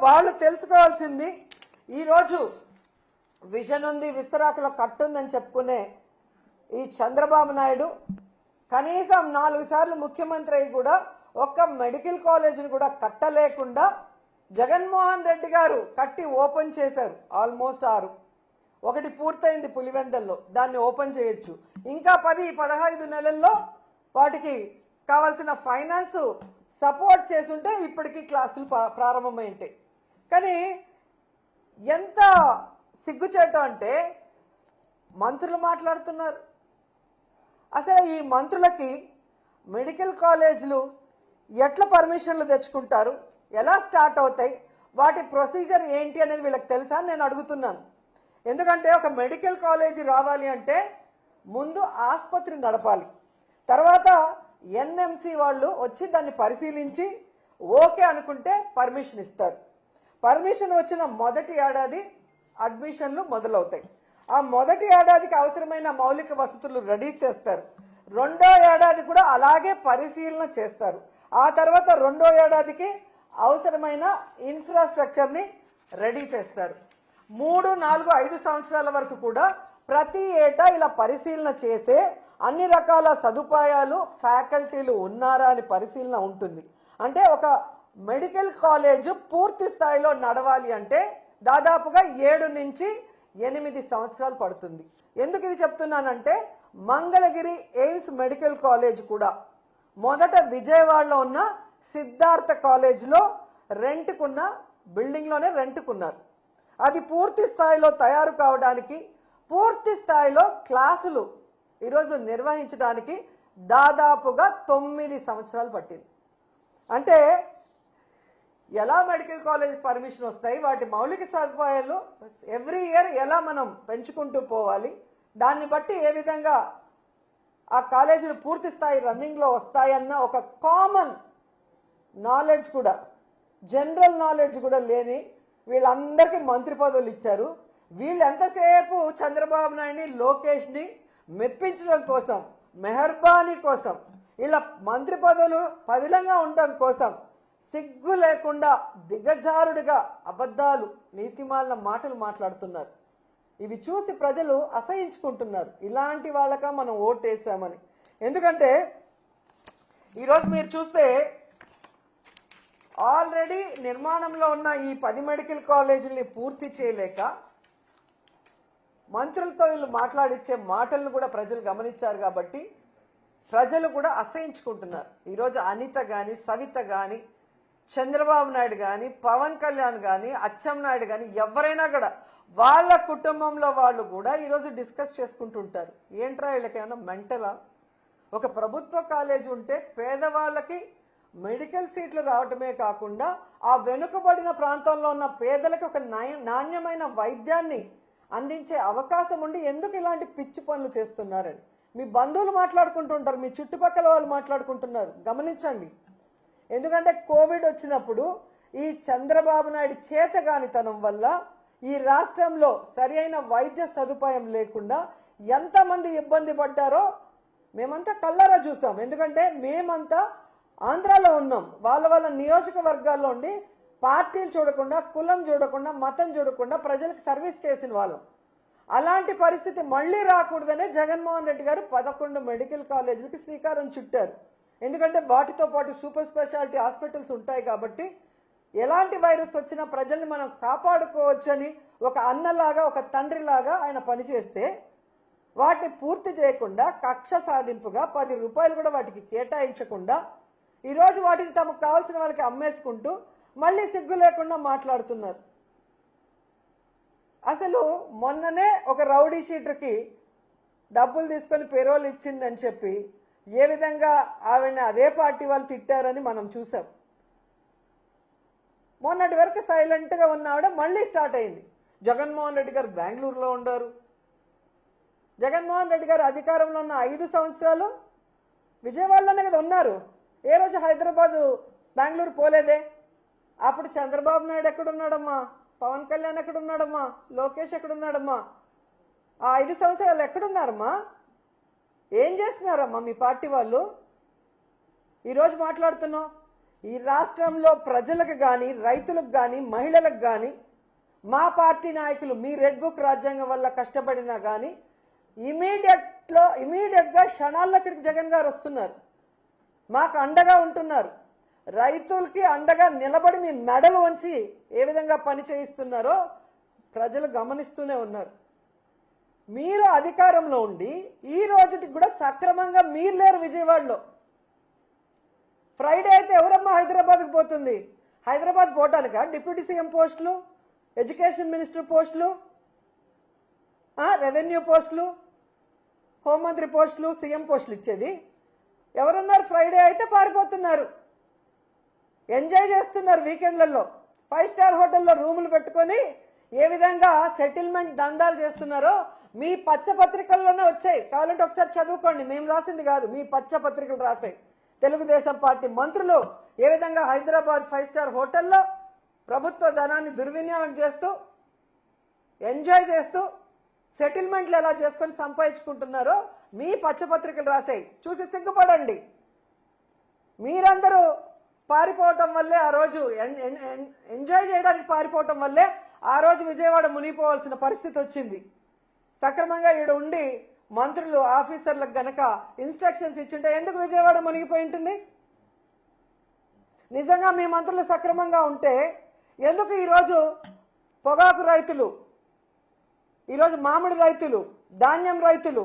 వాళ్ళు తెలుసుకోవాల్సింది ఈరోజు విజన్ ఉంది, విస్తరాకులో కట్టుందని చెప్పుకునే ఈ చంద్రబాబు నాయుడు కనీసం 4 సార్లు ముఖ్యమంత్రి అయి కూడా ఒక్క మెడికల్ కాలేజీని కూడా కట్టలేకుండా జగన్మోహన్ రెడ్డి గారు కట్టి ఓపెన్ చేశారు. ఆల్మోస్ట్ 6. ఒకటి పూర్తయింది పులివెందల్లో, దాన్ని ఓపెన్ చేయొచ్చు. ఇంకా 10-15 నెలల్లో వాటికి కావాల్సిన ఫైనాన్స్ సపోర్ట్ చేసుంటే ఇప్పటికీ క్లాసులు ప్రారంభమై ఉంటాయి. కానీ ఎంత సిగ్గుచేటం అంటే మంత్రులు మాట్లాడుతున్నారు. అసలు ఈ మంత్రులకి మెడికల్ కాలేజీలు ఎట్లా పర్మిషన్లు తెచ్చుకుంటారు, ఎలా స్టార్ట్ అవుతాయి, వాటి ప్రొసీజర్ ఏంటి అనేది వీళ్ళకి తెలుసా అని నేను అడుగుతున్నాను. ఎందుకంటే ఒక మెడికల్ కాలేజీ రావాలి అంటే ముందు ఆసుపత్రి నడపాలి, తర్వాత ఎన్ఎంసి వాళ్ళు వచ్చి దాన్ని పరిశీలించి ఓకే అనుకుంటే పర్మిషన్ ఇస్తారు. పర్మిషన్ వచ్చిన మొదటి ఏడాది అడ్మిషన్లు మొదలవుతాయి. ఆ మొదటి ఏడాదికి అవసరమైన మౌలిక వసతులు రెడీ చేస్తారు. రెండో ఏడాది కూడా అలాగే పరిశీలన చేస్తారు. ఆ తర్వాత రెండో ఏడాదికి అవసరమైన ఇన్ఫ్రాస్ట్రక్చర్ని రెడీ చేస్తారు. 3, 4, 5 సంవత్సరాల వరకు కూడా ప్రతి ఏటా ఇలా పరిశీలన చేసే అన్ని రకాల సదుపాయాలు ఫ్యాకల్టీలు ఉన్నారా అని పరిశీలన ఉంటుంది. అంటే ఒక మెడికల్ కాలేజ్ పూర్తి స్థాయిలో నడవాలి అంటే దాదాపుగా 7 నుంచి 8 సంవత్సరాలు పడుతుంది. ఎందుకు ఇది చెప్తున్నానంటే మంగళగిరి ఎయిమ్స్ మెడికల్ కాలేజ్ కూడా మొదట విజయవాడలో ఉన్న సిద్ధార్థ కాలేజ్లో రెంట్కున్న బిల్డింగ్లోనే రెంట్కున్నారు. అది పూర్తి స్థాయిలో తయారు కావడానికి, పూర్తి స్థాయిలో క్లాసులు ఈరోజు నిర్వహించడానికి దాదాపుగా 9 సంవత్సరాలు పట్టింది. అంటే ఎలా మెడికల్ కాలేజ్ పర్మిషన్ వస్తాయి, వాటి మౌలిక సదుపాయాలు ఎవ్రీ ఇయర్ ఎలా మనం పెంచుకుంటూ పోవాలి, దాన్ని బట్టి ఏ విధంగా ఆ కాలేజీలు పూర్తి స్థాయి రన్నింగ్లో వస్తాయన్న ఒక కామన్ నాలెడ్జ్ కూడా, జనరల్ నాలెడ్జ్ కూడా లేని వీళ్ళందరికీ మంత్రి పదవులు ఇచ్చారు. వీళ్ళు ఎంతసేపు చంద్రబాబు నాయుడిని, లోకేష్ని మెప్పించడం కోసం, మెహర్బానీ కోసం, ఇలా మంత్రి పదవులు పదిలంగా ఉండడం కోసం సిగ్గు లేకుండా దిగజారుడిగా అబద్ధాలు, నీతిమాలిన మాటలు మాట్లాడుతున్నారు. ఇవి చూసి ప్రజలు అసహించుకుంటున్నారు. ఇలాంటి వాళ్ళక మనం ఓటేసామని. ఎందుకంటే ఈరోజు మీరు చూస్తే ఆల్రెడీ నిర్మాణంలో ఉన్న ఈ 10 మెడికల్ కాలేజీలని పూర్తి చేయలేక మంత్రులతో వీళ్ళు మాట్లాడిచ్చే మాటలను కూడా ప్రజలు గమనించారు. కాబట్టి ప్రజలు కూడా అసహించుకుంటున్నారు. ఈరోజు అనిత కానీ, సవిత కానీ, చంద్రబాబు నాయుడు కానీ, పవన్ కళ్యాణ్ కానీ, అచ్చెన్నాయుడు కానీ ఎవరైనా కూడా వాళ్ళ కుటుంబంలో వాళ్ళు కూడా ఈరోజు డిస్కస్ చేసుకుంటుంటారు. ఏంట్రా వీళ్ళకేమైనా మెంటలా? ఒక ప్రభుత్వ కాలేజీ ఉంటే పేదవాళ్ళకి మెడికల్ సీట్లు రావటమే కాకుండా ఆ వెనుకబడిన ప్రాంతంలో ఉన్న పేదలకు ఒక నాణ్యమైన వైద్యాన్ని అందించే అవకాశం ఉండి ఎందుకు ఇలాంటి పిచ్చి పనులు చేస్తున్నారని మీ బంధువులు మాట్లాడుకుంటుంటారు, మీ చుట్టుపక్కల వాళ్ళు మాట్లాడుకుంటున్నారు. గమనించండి. ఎందుకంటే కోవిడ్ వచ్చినప్పుడు ఈ చంద్రబాబు నాయుడు చేతగానితనం వల్ల ఈ రాష్ట్రంలో సరి అయిన వైద్య సదుపాయం లేకుండా ఎంతమంది ఇబ్బంది పడ్డారో మేమంతా కళ్ళారా చూసాం. ఎందుకంటే మేమంతా ఆంధ్రాలో ఉన్నాం. వాళ్ళ నియోజకవర్గాల్లో ఉండి పార్టీలు చూడకుండా, కులం చూడకుండా, మతం చూడకుండా ప్రజలకు సర్వీస్ చేసిన వాళ్ళం. అలాంటి పరిస్థితి మళ్ళీ రాకూడదనే జగన్మోహన్ రెడ్డి గారు 11 మెడికల్ కాలేజీలకి శ్రీకారం చుట్టారు. ఎందుకంటే వాటితో పాటు సూపర్ స్పెషాలిటీ హాస్పిటల్స్ ఉంటాయి కాబట్టి ఎలాంటి వైరస్ వచ్చినా ప్రజల్ని మనం కాపాడుకోవచ్చని ఒక అన్నలాగా, ఒక తండ్రిలాగా ఆయన పనిచేస్తే వాటిని పూర్తి చేయకుండా కక్ష సాధింపుగా 10 రూపాయలు కూడా వాటికి కేటాయించకుండా ఈరోజు వాటిని తమకు కావాల్సిన వాళ్ళకి అమ్మేసుకుంటూ మళ్ళీ సిగ్గు లేకుండా మాట్లాడుతున్నారు. అసలు మొన్ననే ఒక రౌడీ షీటర్కి డబ్బులు తీసుకొని పెరోల్ ఇచ్చిందని చెప్పి ఏ విధంగా ఆవిడని అదే పార్టీ వాళ్ళు తిట్టారని మనం చూసాం. మొన్నటి వరకు సైలెంట్గా ఉన్న ఆవిడ మళ్ళీ స్టార్ట్ అయింది. జగన్మోహన్ రెడ్డి గారు బెంగళూరులో ఉండారు. జగన్మోహన్ రెడ్డి గారు అధికారంలో ఉన్న 5 సంవత్సరాలు విజయవాడలోనే కదా ఉన్నారు. ఏ రోజు హైదరాబాదు, బెంగళూరు పోలేదే. అప్పుడు చంద్రబాబు నాయుడు ఎక్కడున్నాడమ్మా, పవన్ కళ్యాణ్ ఎక్కడున్నాడమ్మా, లోకేష్ ఎక్కడున్నాడమ్మా? ఆ 5 సంవత్సరాలు ఎక్కడున్నారమ్మా? ఏం చేస్తున్నారమ్మా మీ పార్టీ వాళ్ళు? ఈరోజు మాట్లాడుతున్నాం ఈ రాష్ట్రంలో ప్రజలకు కానీ రైతులకు కానీ మహిళలకు కానీ మా పార్టీ నాయకులు మీ రెడ్ బుక్ రాజ్యాంగం వల్ల కష్టపడినా కానీ ఇమీడియట్గా క్షణాల్లో ఇక్కడికి జగన్ గారు వస్తున్నారు, మాకు అండగా ఉంటున్నారు. రైతులకి అండగా నిలబడి మీ మెడలు వంచి ఏ విధంగా పని చేయిస్తున్నారో ప్రజలు గమనిస్తూనే ఉన్నారు. మీరు అధికారంలో ఉండి ఈ రోజుకి కూడా సక్రమంగా మీరు లేరు విజయవాడలో. ఫ్రైడే అయితే ఎవరమ్మా హైదరాబాద్కి పోతుంది? హైదరాబాద్ పోవటానికా డిప్యూటీ సీఎం పోస్టులు, ఎడ్యుకేషన్ మినిస్టర్ పోస్టులు, రెవెన్యూ పోస్టులు, హోంమంత్రి పోస్టులు, సీఎం పోస్టులు ఇచ్చేది? ఎవరున్నారు? ఫ్రైడే అయితే పారిపోతున్నారు, ఎంజాయ్ చేస్తున్నారు వీకెండ్లలో. 5 స్టార్ హోటల్లో రూములు పెట్టుకొని ఏ విధంగా సెటిల్మెంట్ దందాలు చేస్తున్నారో మీ పచ్చ పత్రికల్లోనే వచ్చాయి. కావాలంటే ఒకసారి చదువుకోండి, మేము రాసింది కాదు, మీ పచ్చ పత్రికలు రాసాయి. తెలుగుదేశం పార్టీ మంత్రులు ఏ విధంగా హైదరాబాద్ 5 స్టార్ హోటల్లో ప్రభుత్వ ధనాన్ని దుర్వినియోగం చేస్తూ ఎంజాయ్ చేస్తూ సెటిల్మెంట్లు ఎలా చేసుకొని సంపాదించుకుంటున్నారో మీ పచ్చపత్రికలు రాసాయి. చూసి సిగ్గుపడండి. మీరందరూ పారిపోవటం వల్లే ఆ రోజు ఎంజాయ్ చేయడానికి పారిపోవటం వల్లే ఆ రోజు విజయవాడ మునిగిపోవాల్సిన పరిస్థితి వచ్చింది. సక్రమంగా ఈడ ఉండి మంత్రులు ఆఫీసర్లకు గనక ఇన్స్ట్రక్షన్స్ ఇచ్చుంటే ఎందుకు విజయవాడ మునిగిపోయి ఉంటుంది? నిజంగా మీ మంత్రులు సక్రమంగా ఉంటే ఎందుకు ఈరోజు పొగాకు రైతులు, ఈరోజు మామిడి రైతులు, ధాన్యం రైతులు,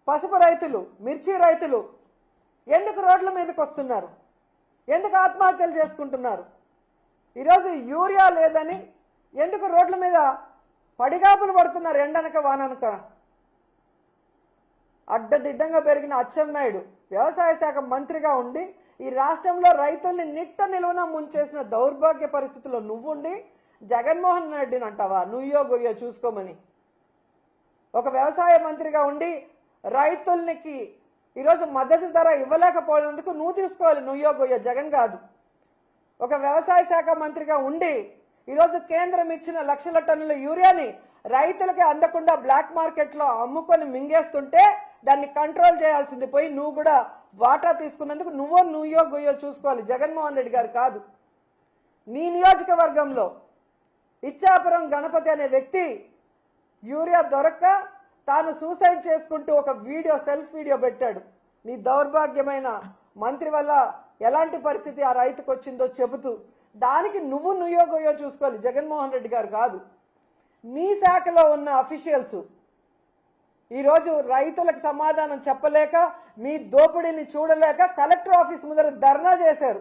పసుపు రైతులు, మిర్చి రైతులు ఎందుకు రోడ్ల మీదకి వస్తున్నారు? ఎందుకు ఆత్మహత్యలు చేసుకుంటున్నారు? ఈరోజు యూరియా లేదని ఎందుకు రోడ్ల మీద పడిగాపులు పడుతున్నారు? ఎండనక వాననక. అడ్డదిడ్డంగా పెరిగిన అచ్చెన్నాయుడు వ్యవసాయ శాఖ మంత్రిగా ఉండి ఈ రాష్ట్రంలో రైతుల్ని నిట్ట నిలువున ముంచేసిన దౌర్భాగ్య పరిస్థితుల్లో నువ్వుండి జగన్మోహన్ రెడ్డిని అంటావా నుయ్యో గొయ్యో చూసుకోమని? ఒక వ్యవసాయ మంత్రిగా ఉండి రైతులకి ఈరోజు మద్దతు ధర ఇవ్వలేకపోయినందుకు నువ్వు తీసుకోవాలి నుయ్యో గొయ్యో, జగన్ కాదు. ఒక వ్యవసాయ శాఖ మంత్రిగా ఉండి ఈరోజు కేంద్రం ఇచ్చిన లక్షల టన్నుల యూరియాని రైతులకి అందకుండా బ్లాక్ మార్కెట్లో అమ్ముకొని మింగేస్తుంటే దాన్ని కంట్రోల్ చేయాల్సింది పోయి నువ్వు కూడా వాటా తీసుకున్నందుకు నుయ్యో గొయ్యో చూసుకోవాలి, జగన్మోహన్ రెడ్డి గారు కాదు. నీ నియోజకవర్గంలో ఇచ్చాపురం గణపతి అనే వ్యక్తి యూరియా దొరక్క తాను సూసైడ్ చేసుకుంటూ ఒక వీడియో, సెల్ఫ్ వీడియో పెట్టాడు. నీ దౌర్భాగ్యమైన మంత్రి వల్ల ఎలాంటి పరిస్థితి ఆ రైతుకు వచ్చిందో చెబుతూ దానికి నుయ్యో గొయ్యో చూసుకోవాలి, జగన్మోహన్ రెడ్డి గారు కాదు. నీ శాఖలో ఉన్న అఫీషియల్స్ ఈరోజు రైతులకు సమాధానం చెప్పలేక మీ దోపిడీని చూడలేక కలెక్టర్ ఆఫీస్ ముందర ధర్నా చేశారు.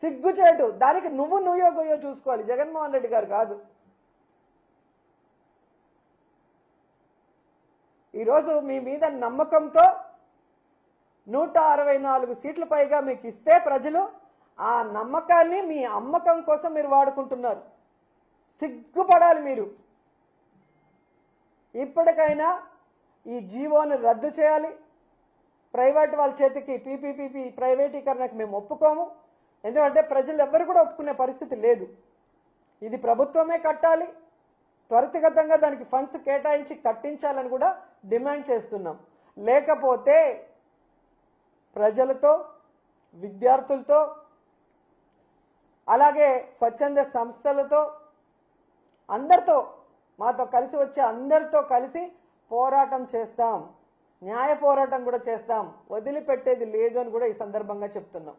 సిగ్గుచేటు. దానికి నుయ్యో గొయ్యో చూసుకోవాలి, జగన్మోహన్ రెడ్డి గారు కాదు. ఈరోజు మీ మీద నమ్మకంతో 164 సీట్ల పైగా మీకు ఇస్తే ప్రజలు ఆ నమ్మకాన్ని మీ అమ్మకం కోసం మీరు వాడుకుంటున్నారు. సిగ్గుపడాలి మీరు. ఇప్పటికైనా ఈ జీవోను రద్దు చేయాలి. ప్రైవేట్ వాళ్ళ చేతికి పీపీపీ ప్రైవేటీకరణకు మేము ఒప్పుకోము. ఎందుకంటే ప్రజలు ఎవ్వరు కూడా ఒప్పుకునే పరిస్థితి లేదు. ఇది ప్రభుత్వమే కట్టాలి. త్వరితగతంగా దానికి ఫండ్స్ కేటాయించి కట్టించాలని కూడా డిమాండ్ చేస్తున్నాం. లేకపోతే ప్రజలతో, విద్యార్థులతో, అలాగే స్వచ్ఛంద సంస్థలతో, అందరితో, మాతో కలిసి వచ్చే అందరితో కలిసి పోరాటం చేస్తాం. న్యాయ పోరాటం కూడా చేస్తాం. వదిలిపెట్టేది లేదు అని కూడా ఈ సందర్భంగా చెప్తున్నాం.